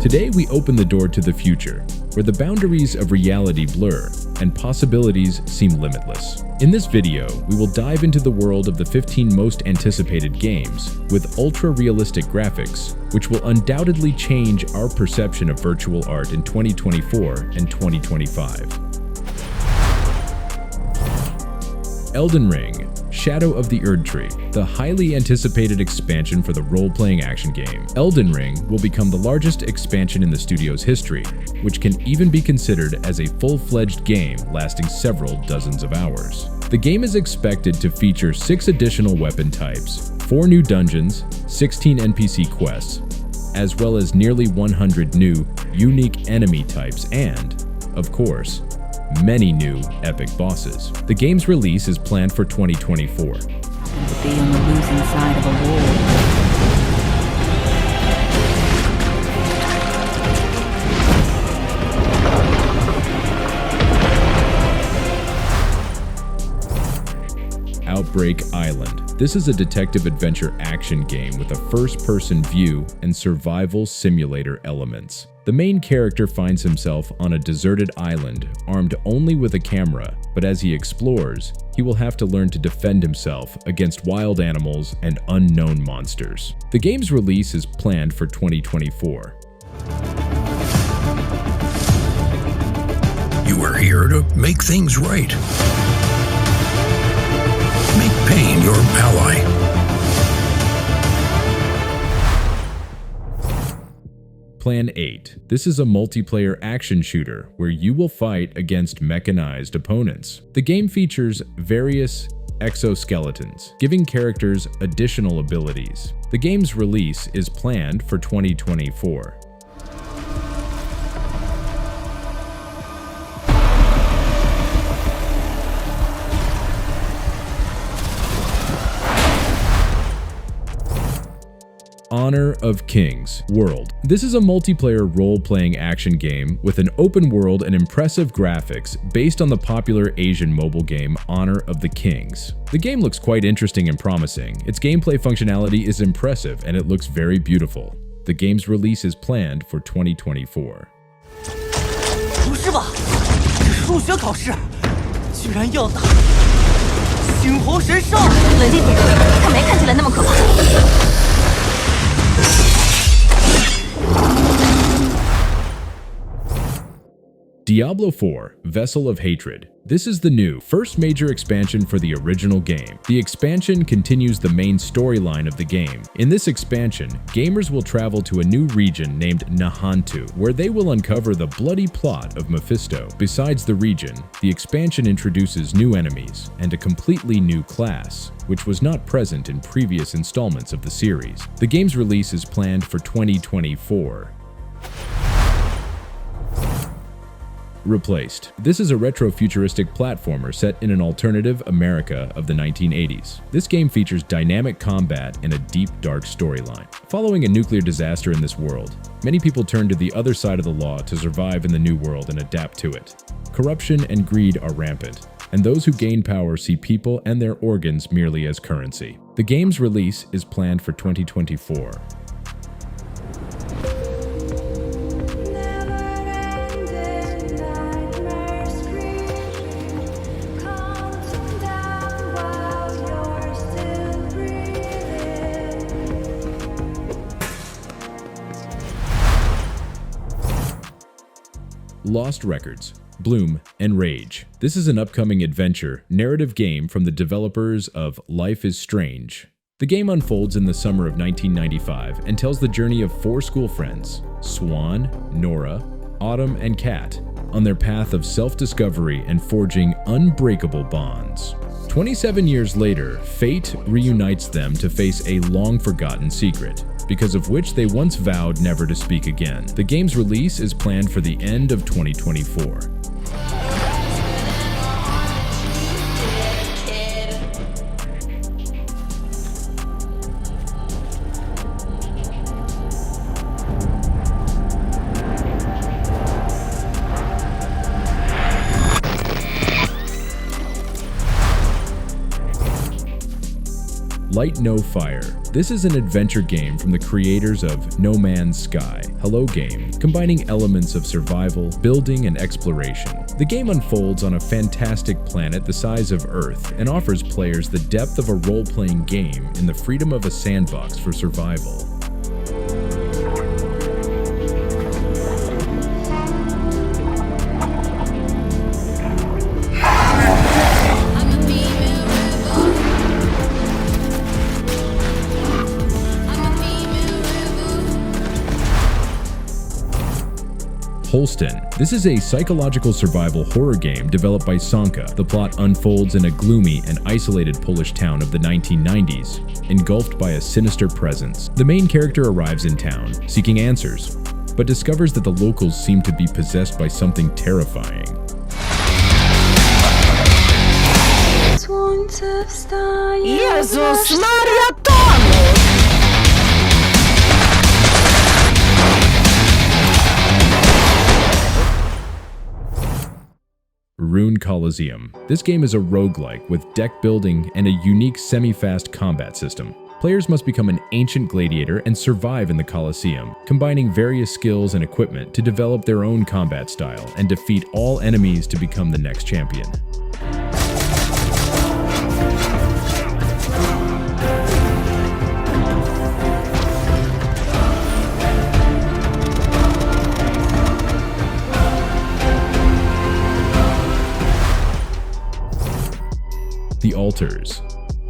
Today we open the door to the future, where the boundaries of reality blur and possibilities seem limitless. In this video, we will dive into the world of the 15 most anticipated games with ultra-realistic graphics, which will undoubtedly change our perception of virtual art in 2024 and 2025. Elden Ring, Shadow of the Erdtree, the highly anticipated expansion for the role-playing action game. Elden Ring will become the largest expansion in the studio's history, which can even be considered as a full-fledged game lasting several dozens of hours. The game is expected to feature 6 additional weapon types, 4 new dungeons, 16 NPC quests, as well as nearly 100 new, unique enemy types and, of course, many new epic bosses. The game's release is planned for 2024. To be on the losing side of a war. Outbreak Island. This is a detective adventure action game with a first-person view and survival simulator elements. The main character finds himself on a deserted island, armed only with a camera, but as he explores, he will have to learn to defend himself against wild animals and unknown monsters. The game's release is planned for 2024. You are here to make things right. Make pain your ally. Plan 8. This is a multiplayer action shooter where you will fight against mechanized opponents. The game features various exoskeletons, giving characters additional abilities. The game's release is planned for 2024. Honor of Kings World. This is a multiplayer role-playing action game with an open world and impressive graphics based on the popular Asian mobile game Honor of the Kings. The game looks quite interesting and promising. Its gameplay functionality is impressive and it looks very beautiful. The game's release is planned for 2024. 不是吧，这数学考试居然要打猩红神兽！冷静点，他没看起来那么可怕。 Diablo 4, Vessel of Hatred. This is the new, first major expansion for the original game. The expansion continues the main storyline of the game. In this expansion, gamers will travel to a new region named Nahantu, where they will uncover the bloody plot of Mephisto. Besides the region, the expansion introduces new enemies and a completely new class, which was not present in previous installments of the series. The game's release is planned for 2024. Replaced. This is a retro-futuristic platformer set in an alternative America of the 1980s. This game features dynamic combat and a deep, dark storyline. Following a nuclear disaster in this world, many people turn to the other side of the law to survive in the new world and adapt to it. Corruption and greed are rampant, and those who gain power see people and their organs merely as currency. The game's release is planned for 2024. Lost Records, Bloom, and Rage. This is an upcoming adventure, narrative game from the developers of Life is Strange. The game unfolds in the summer of 1995 and tells the journey of 4 school friends, Swan, Nora, Autumn, and Kat, on their path of self-discovery and forging unbreakable bonds. 27 years later, fate reunites them to face a long-forgotten secret, because of which they once vowed never to speak again. The game's release is planned for the end of 2024. Light No Fire. This is an adventure game from the creators of No Man's Sky, Hello Game, combining elements of survival, building, and exploration. The game unfolds on a fantastic planet the size of Earth and offers players the depth of a role-playing game in the freedom of a sandbox for survival. Holstin. This is a psychological survival horror game developed by Sanka. The plot unfolds in a gloomy and isolated Polish town of the 1990s, engulfed by a sinister presence. The main character arrives in town, seeking answers, but discovers that the locals seem to be possessed by something terrifying. Jezus Maria, Tonusz! Rune Coliseum. This game is a roguelike with deck building and a unique semi-fast combat system. Players must become an ancient gladiator and survive in the Coliseum, combining various skills and equipment to develop their own combat style and defeat all enemies to become the next champion. The Altars.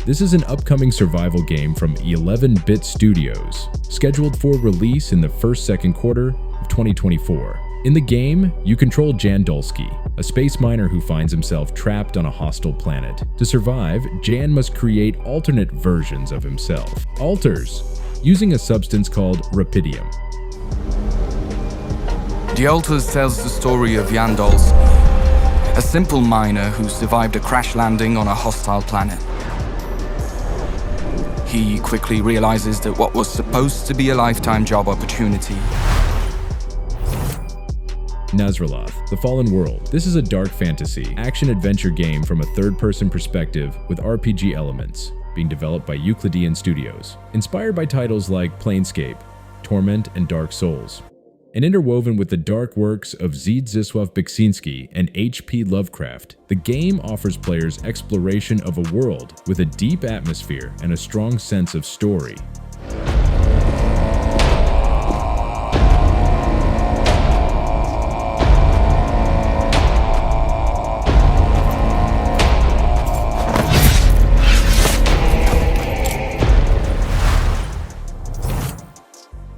This is an upcoming survival game from 11-Bit Studios, scheduled for release in the second quarter of 2024. In the game, you control Jan Dulski, a space miner who finds himself trapped on a hostile planet. To survive, Jan must create alternate versions of himself, altars, using a substance called rapidium. The Altars tells the story of Jan Dulski, a simple miner who survived a crash landing on a hostile planet. He quickly realizes that what was supposed to be a lifetime job opportunity. Nazralath, The Fallen World. This is a dark fantasy, action-adventure game from a third-person perspective with RPG elements, being developed by Euclidean Studios. Inspired by titles like Planescape, Torment, and Dark Souls, and interwoven with the dark works of Zdzisław Beksinski and H.P. Lovecraft, the game offers players exploration of a world with a deep atmosphere and a strong sense of story.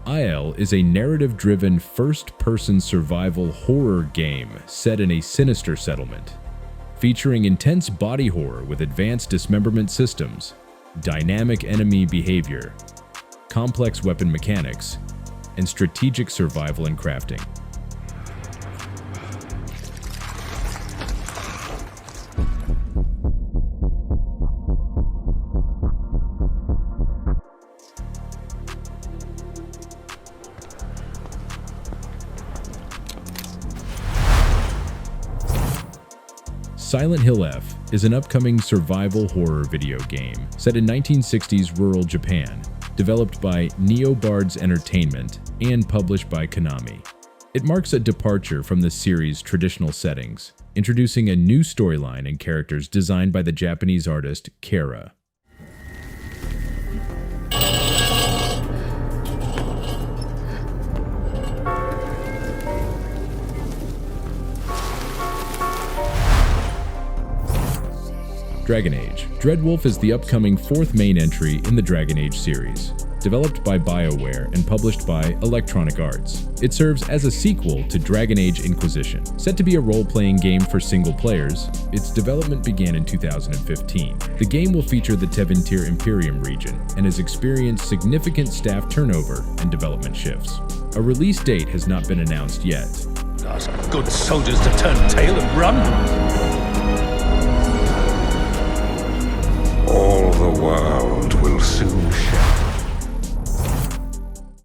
Ille is a narrative-driven, first-person survival horror game set in a sinister settlement, featuring intense body horror with advanced dismemberment systems, dynamic enemy behavior, complex weapon mechanics, and strategic survival and crafting. Silent Hill F is an upcoming survival horror video game set in 1960s rural Japan, developed by Neobards Entertainment and published by Konami. It marks a departure from the series' traditional settings, introducing a new storyline and characters designed by the Japanese artist Kara. Dragon Age. Dreadwolf is the upcoming fourth main entry in the Dragon Age series, developed by BioWare and published by Electronic Arts. It serves as a sequel to Dragon Age Inquisition. Set to be a role-playing game for single players, its development began in 2015. The game will feature the Tevinter Imperium region and has experienced significant staff turnover and development shifts. A release date has not been announced yet. Ask good soldiers to turn tail and run. All the world will soon share.